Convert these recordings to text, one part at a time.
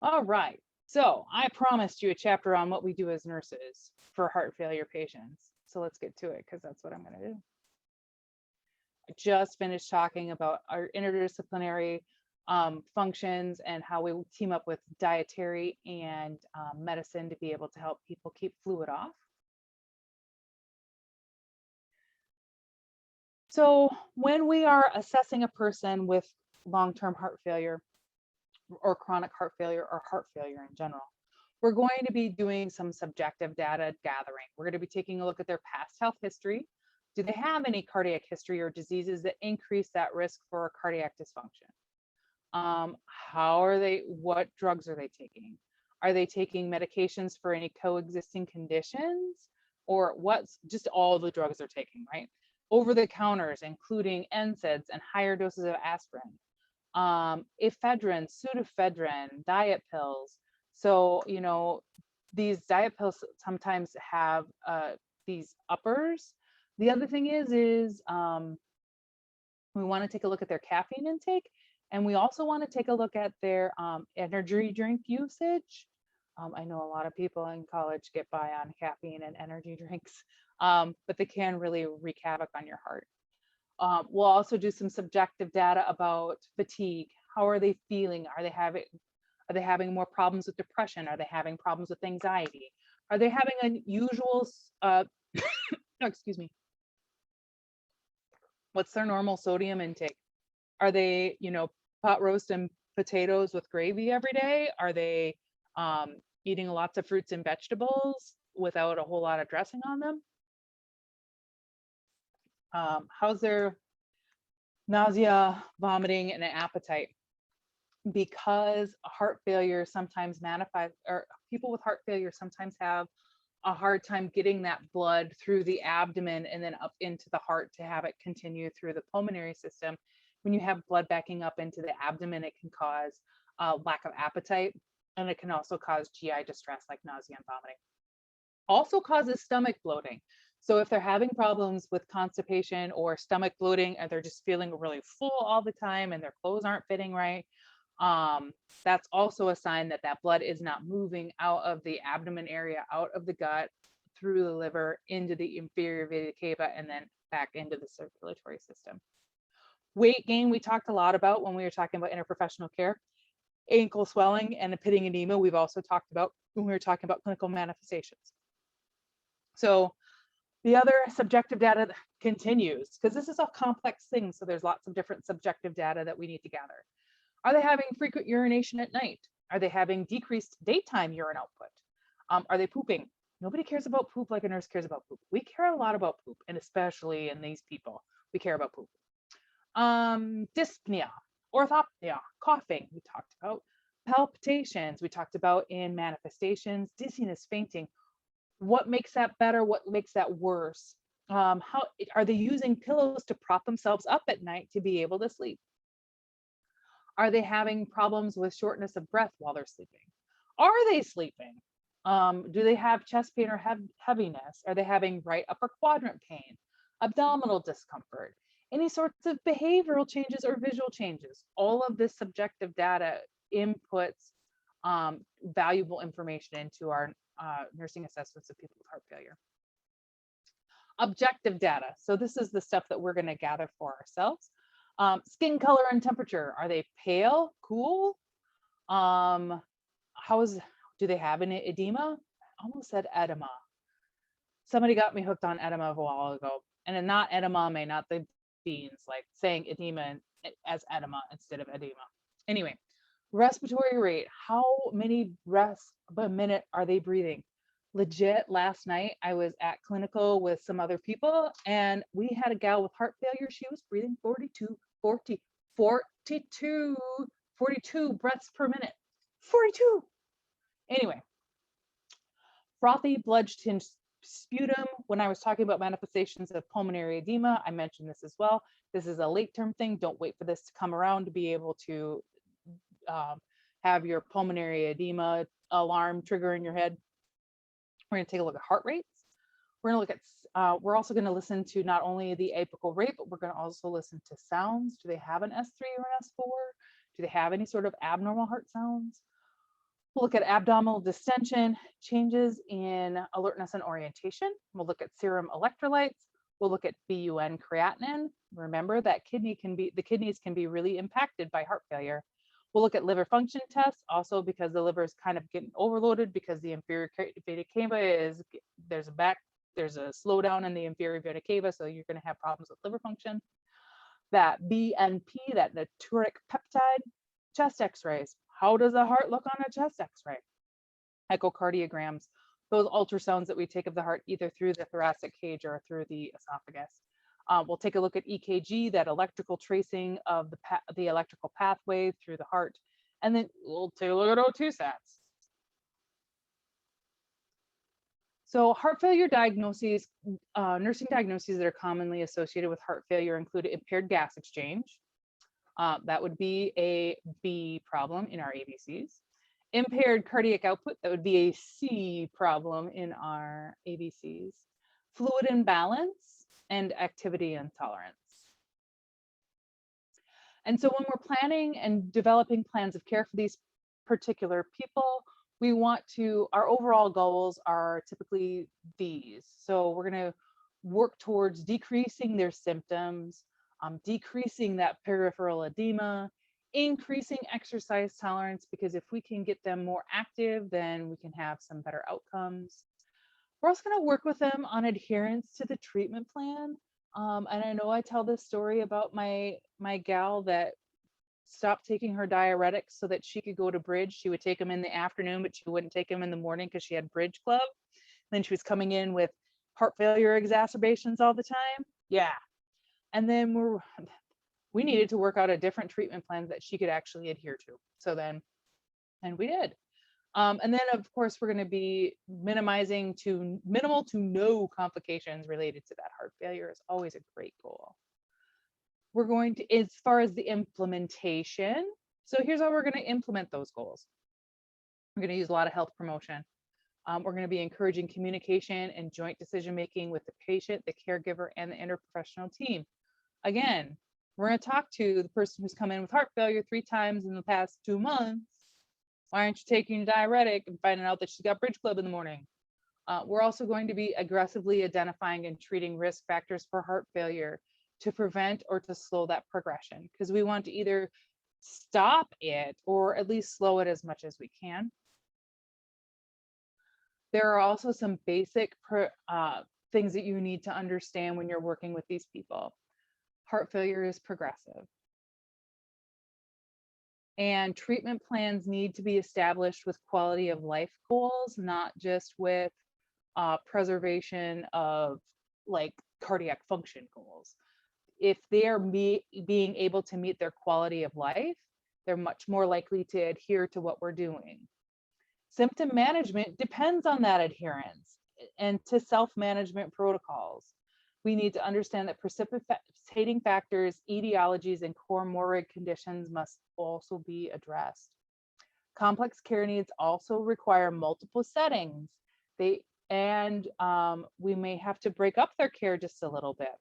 All right. So I promised you a chapter on what we do as nurses for heart failure patients. So let's get to it because that's what I'm going to do. I just finished talking about our interdisciplinary functions and how we team up with dietary and medicine to be able to help people keep fluid off. So when we are assessing a person with long-term heart failure or chronic heart failure or heart failure in general, we're going to be doing some subjective data gathering. We're going to be taking a look at their past health history. Do they have any cardiac history or diseases that increase that risk for cardiac dysfunction? What drugs are they taking? Are they taking medications for any coexisting conditions? Or what's just all the drugs they're taking, right? Over the counters, including NSAIDs and higher doses of aspirin, ephedrine, pseudoephedrine, diet pills. So, these diet pills sometimes have these uppers. The other thing is we want to take a look at their caffeine intake, and we also want to take a look at their energy drink usage. I know a lot of people in college get by on caffeine and energy drinks, but they can really wreak havoc on your heart. We'll also do some subjective data about fatigue. How are they feeling? Are they having more problems with depression? Are they having problems with anxiety? Are they having unusual excuse me, what's their normal sodium intake? Are they, pot roast and potatoes with gravy every day? Are they eating lots of fruits and vegetables without a whole lot of dressing on them? How's their nausea, vomiting, and appetite? Because heart failure sometimes manifests, or people with heart failure sometimes have a hard time getting that blood through the abdomen and then up into the heart to have it continue through the pulmonary system. When you have blood backing up into the abdomen, it can cause lack of appetite, and it can also cause GI distress like nausea and vomiting. Also causes stomach bloating. So if they're having problems with constipation or stomach bloating, and they're just feeling really full all the time and their clothes aren't fitting right, that's also a sign that that blood is not moving out of the abdomen area, out of the gut, through the liver, into the inferior vena cava, and then back into the circulatory system. Weight gain, we talked a lot about when we were talking about interprofessional care. Ankle swelling and a pitting edema, we've also talked about when we were talking about clinical manifestations. So the other subjective data continues, because this is a complex thing, so there's lots of different subjective data that we need to gather. Are they having frequent urination at night? Are they having decreased daytime urine output? Are they pooping? Nobody cares about poop like a nurse cares about poop. We care a lot about poop, and especially in these people, we care about poop. Dyspnea, orthopnea, coughing, we talked about. Palpitations, we talked about in manifestations. Dizziness, fainting. What makes that better? What makes that worse? How are they using pillows to prop themselves up at night to be able to sleep? Are they having problems with shortness of breath while they're sleeping? Are they sleeping? Do they have chest pain or heaviness? Are they having right upper quadrant pain, abdominal discomfort, any sorts of behavioral changes or visual changes? All of this subjective data inputs valuable information into our nursing assessments of people with heart failure. Objective data. So this is the stuff that we're going to gather for ourselves. Skin color and temperature. Are they pale, cool? Do they have any edema? I almost said edema. Somebody got me hooked on edema a while ago, and not edamame, not the beans, like saying edema as edema instead of edema. Anyway, respiratory rate. How many breaths a minute are they breathing? Legit, last night I was at clinical with some other people, and we had a gal with heart failure. She was breathing 42 breaths per minute. 42. Anyway, frothy blood-tinged sputum. When I was talking about manifestations of pulmonary edema, I mentioned this as well. This is a late-term thing. Don't wait for this to come around to be able to have your pulmonary edema alarm trigger in your head. We're going to take a look at heart rates. We're going to look at, we're also going to listen to not only the apical rate, but we're going to also listen to sounds. Do they have an S3 or an S4? Do they have any sort of abnormal heart sounds? We'll look at abdominal distension, changes in alertness and orientation. We'll look at serum electrolytes. We'll look at BUN creatinine. Remember that the kidneys can be really impacted by heart failure. We'll look at liver function tests, also because the liver is kind of getting overloaded because the inferior vena cava there's a slowdown in the inferior vena cava, so you're going to have problems with liver function. That BNP, that natriuretic peptide, chest x-rays. How does the heart look on a chest x-ray? Echocardiograms, those ultrasounds that we take of the heart either through the thoracic cage or through the esophagus. We'll take a look at EKG, that electrical tracing of the electrical pathway through the heart. And then we'll take a look at O2 sats. So heart failure diagnoses, nursing diagnoses that are commonly associated with heart failure include impaired gas exchange. That would be a B problem in our ABCs. Impaired cardiac output, that would be a C problem in our ABCs. Fluid imbalance and activity intolerance. And so when we're planning and developing plans of care for these particular people, our overall goals are typically these. So we're going to work towards decreasing their symptoms, decreasing that peripheral edema, increasing exercise tolerance, because if we can get them more active, then we can have some better outcomes. We're also going to work with them on adherence to the treatment plan. And I know I tell this story about my gal that stopped taking her diuretics so that she could go to bridge. She would take them in the afternoon, but she wouldn't take them in the morning because she had bridge club. Then she was coming in with heart failure exacerbations all the time. Yeah. And then we needed to work out a different treatment plan that she could actually adhere to. So then, and we did. And then of course, we're going to be minimizing to minimal to no complications related to that heart failure is always a great goal. We're going to, as far as the implementation, so here's how we're going to implement those goals. We're going to use a lot of health promotion. We're going to be encouraging communication and joint decision-making with the patient, the caregiver, and the interprofessional team. Again, we're going to talk to the person who's come in with heart failure 3 times in the past 2 months. Why aren't you taking a diuretic and finding out that she's got bridge club in the morning? We're also going to be aggressively identifying and treating risk factors for heart failure to prevent or to slow that progression, because we want to either stop it or at least slow it as much as we can. There are also some basic things that you need to understand when you're working with these people. Heart failure is progressive. And treatment plans need to be established with quality of life goals, not just with preservation of like cardiac function goals. If they are being able to meet their quality of life, they're much more likely to adhere to what we're doing. Symptom management depends on that adherence and to self-management protocols. We need to understand that precipitating factors, etiologies, and comorbid conditions must also be addressed. Complex care needs also require multiple settings. We may have to break up their care just a little bit.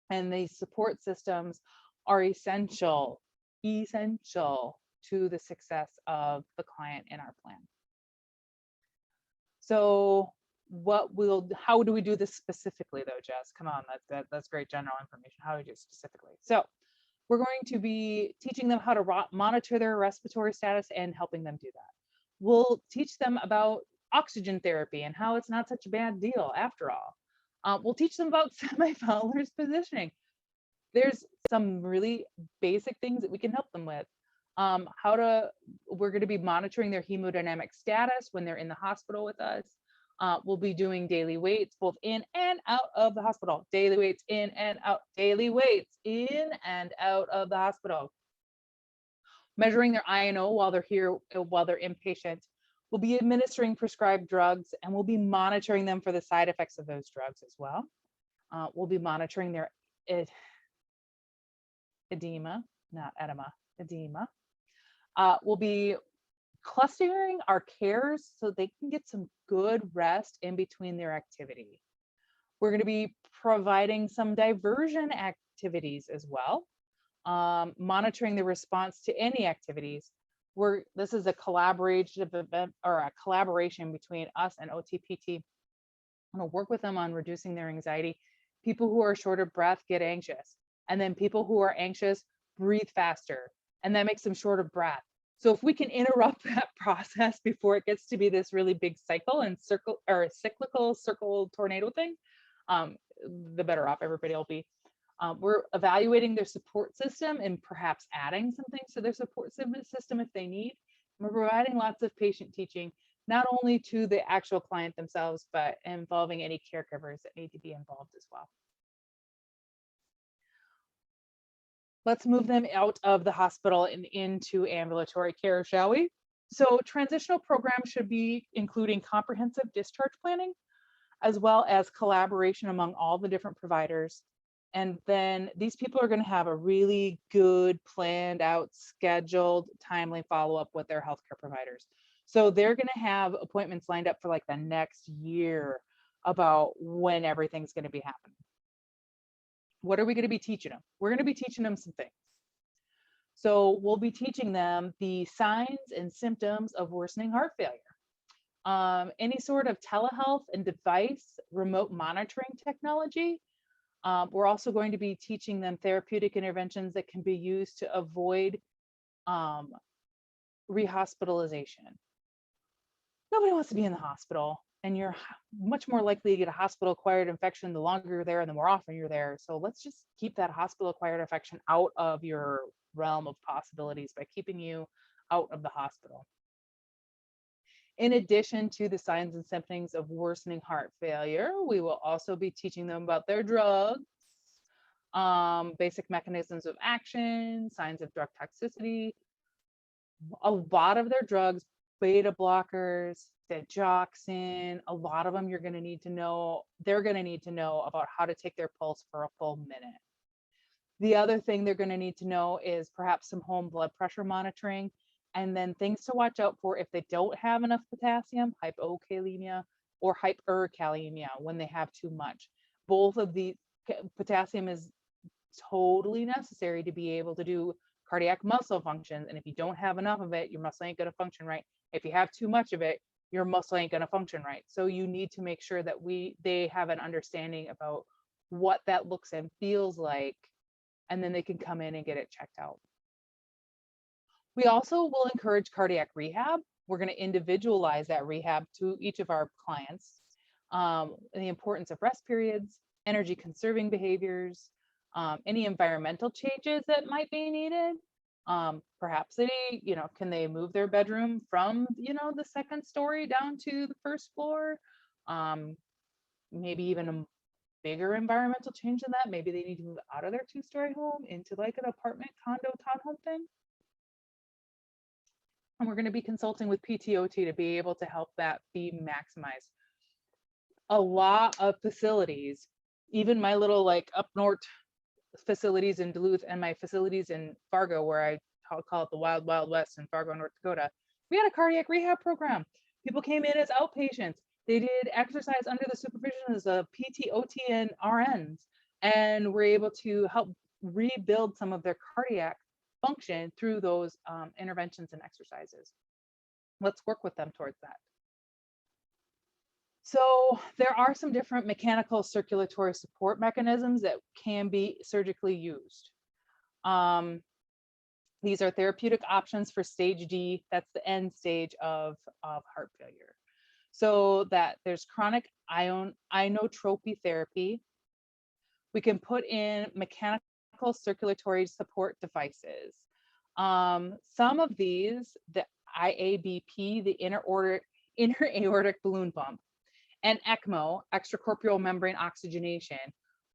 And these support systems are essential to the success of the client in our plan. So how do we do this specifically though, Jess? Come on, that's great general information. How do we do it specifically? So we're going to be teaching them how to monitor their respiratory status and helping them do that. We'll teach them about oxygen therapy and how it's not such a bad deal after all. We'll teach them about semi-Fowler's positioning. There's some really basic things that we can help them with. We're going to be monitoring their hemodynamic status when they're in the hospital with us. We'll be doing daily weights, both in and out of the hospital. Daily weights in and out. Daily weights in and out of the hospital. Measuring their INO while they're here, while they're inpatient. We'll be administering prescribed drugs, and we'll be monitoring them for the side effects of those drugs as well. We'll be monitoring their edema, not edema, edema. We'll be clustering our cares so they can get some good rest in between their activity. We're going to be providing some diversion activities as well, monitoring the response to any activities. This is a collaborative event or a collaboration between us and OTPT. I'm going to work with them on reducing their anxiety. People who are short of breath get anxious, and then people who are anxious breathe faster, and that makes them short of breath. So if we can interrupt that process before it gets to be this really big cycle and cyclical circle tornado thing, the better off everybody will be. We're evaluating their support system and perhaps adding some things to their support system if they need. We're providing lots of patient teaching, not only to the actual client themselves, but involving any caregivers that need to be involved as well. Let's move them out of the hospital and into ambulatory care, shall we? So transitional programs should be including comprehensive discharge planning, as well as collaboration among all the different providers. And then these people are going to have a really good planned out, scheduled, timely follow-up with their healthcare providers. So they're going to have appointments lined up for like the next year about when everything's going to be happening. What are we going to be teaching them? We're going to be teaching them some things. So we'll be teaching them the signs and symptoms of worsening heart failure. Any sort of telehealth and device remote monitoring technology. We're also going to be teaching them therapeutic interventions that can be used to avoid rehospitalization. Nobody wants to be in the hospital, and you're much more likely to get a hospital-acquired infection the longer you're there and the more often you're there. So let's just keep that hospital-acquired infection out of your realm of possibilities by keeping you out of the hospital. In addition to the signs and symptoms of worsening heart failure, we will also be teaching them about their drugs, basic mechanisms of action, signs of drug toxicity. A lot of their drugs, beta blockers, digoxin, a lot of them they're going to need to know about how to take their pulse for a full minute. The other thing they're going to need to know is perhaps some home blood pressure monitoring, and then things to watch out for if they don't have enough potassium, hypokalemia, or hyperkalemia when they have too much. Both of the potassium is totally necessary to be able to do cardiac muscle functions, and if you don't have enough of it, your muscle ain't going to function right. If you have too much of it, your muscle ain't going to function right. So you need to make sure that they have an understanding about what that looks and feels like, and then they can come in and get it checked out. We also will encourage cardiac rehab. We're going to individualize that rehab to each of our clients. The importance of rest periods, energy conserving behaviors, any environmental changes that might be needed. Perhaps can they move their bedroom from, the second story down to the first floor? Maybe even a bigger environmental change than that. Maybe they need to move out of their 2-story home into like an apartment, condo, townhome thing. And we're going to be consulting with PTOT to be able to help that be maximized. A lot of facilities, even my little like up north facilities in Duluth and my facilities in Fargo, where I call it the Wild Wild West in Fargo, North Dakota, we had a cardiac rehab program. People came in as outpatients. They did exercise under the supervision of PTOT and RNs, and were able to help rebuild some of their cardiac function through those interventions and exercises. Let's work with them towards that. So there are some different mechanical circulatory support mechanisms that can be surgically used. These are therapeutic options for stage D. That's the end stage of heart failure. So that there's chronic inotropy therapy. We can put in mechanical circulatory support devices. Some of these, the IABP, the inner aortic balloon pump, and ECMO, extracorporeal membrane oxygenation,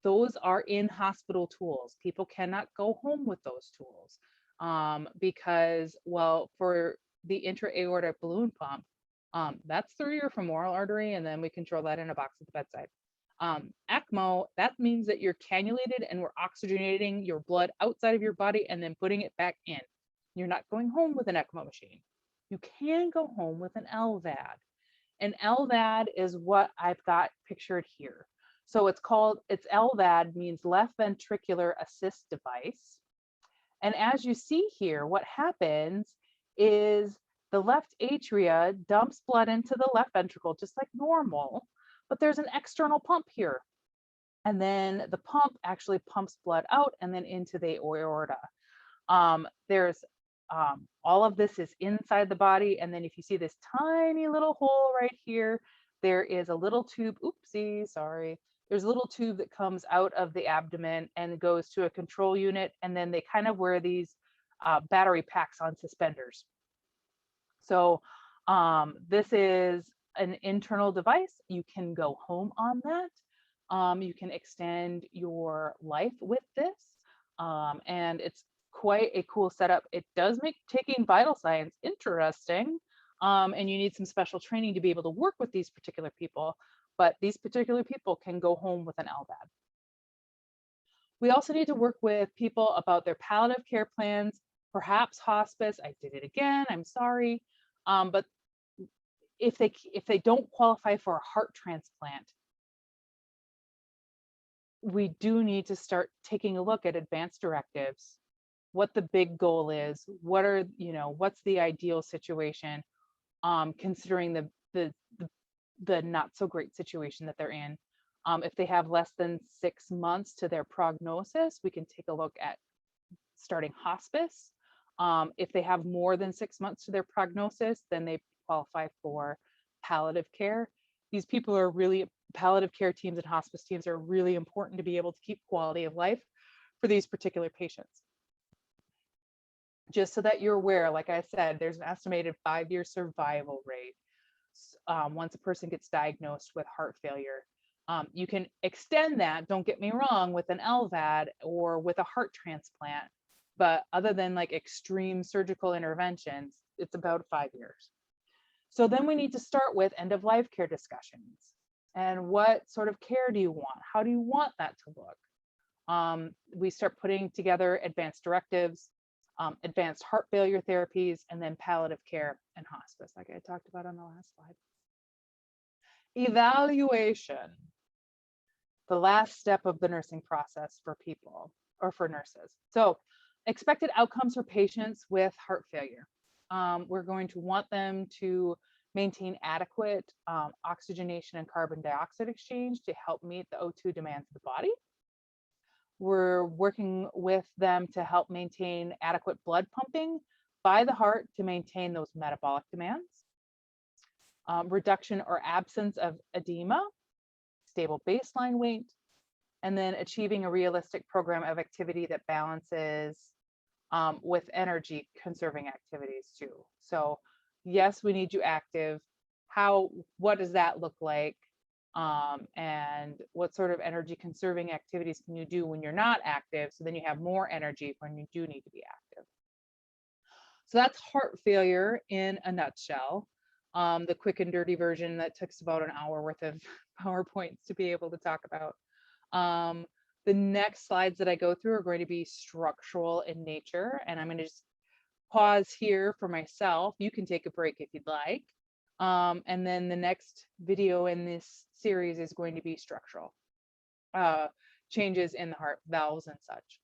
those are in-hospital tools. People cannot go home with those tools because, well, for the intra-aortic balloon pump, that's through your femoral artery, and then we control that in a box at the bedside. ECMO, that means that you're cannulated and we're oxygenating your blood outside of your body and then putting it back in. You're not going home with an ECMO machine. You can go home with an LVAD. An LVAD is what I've got pictured here. So it's LVAD means left ventricular assist device. And as you see here, what happens is the left atria dumps blood into the left ventricle just like normal, but there's an external pump here. And then the pump actually pumps blood out and then into the aorta. There's all of this is inside the body. And then if you see this tiny little hole right here, there is a little tube. Oopsie, sorry. There's a little tube that comes out of the abdomen and goes to a control unit. And then they kind of wear these battery packs on suspenders. So this is an internal device. You can go home on that. You can extend your life with this. And it's quite a cool setup. It does make taking vital signs interesting. And you need some special training to be able to work with these particular people. But these particular people can go home with an LVAD. We also need to work with people about their palliative care plans, perhaps hospice. I did it again, I'm sorry. But if they don't qualify for a heart transplant, we do need to start taking a look at advanced directives, what the big goal is, what are, what's the ideal situation, considering the not so great situation that they're in. If they have less than 6 months to their prognosis, we can take a look at starting hospice. If they have more than 6 months to their prognosis, then they qualify for palliative care. These people are really, palliative care teams and hospice teams are really important to be able to keep quality of life for these particular patients. Just so that you're aware, like I said, there's an estimated 5-year survival rate once a person gets diagnosed with heart failure. You can extend that, don't get me wrong, with an LVAD or with a heart transplant, but other than like extreme surgical interventions, it's about 5 years. So then we need to start with end of life care discussions. And what sort of care do you want? How do you want that to look? We start putting together advanced directives, advanced heart failure therapies, and then palliative care and hospice, like I talked about on the last slide. Evaluation, the last step of the nursing process for people or for nurses. So expected outcomes for patients with heart failure. We're going to want them to maintain adequate oxygenation and carbon dioxide exchange to help meet the O2 demands of the body. We're working with them to help maintain adequate blood pumping by the heart to maintain those metabolic demands. Reduction or absence of edema, stable baseline weight, and then achieving a realistic program of activity that balances with energy conserving activities too. So yes, we need you active. What does that look like? And what sort of energy conserving activities can you do when you're not active, so then you have more energy when you do need to be active. So that's heart failure in a nutshell. The quick and dirty version that took about an hour worth of PowerPoints to be able to talk about. The next slides that I go through are going to be structural in nature, and I'm going to just pause here for myself. You can take a break if you'd like. And then the next video in this series is going to be structural changes in the heart, valves and such.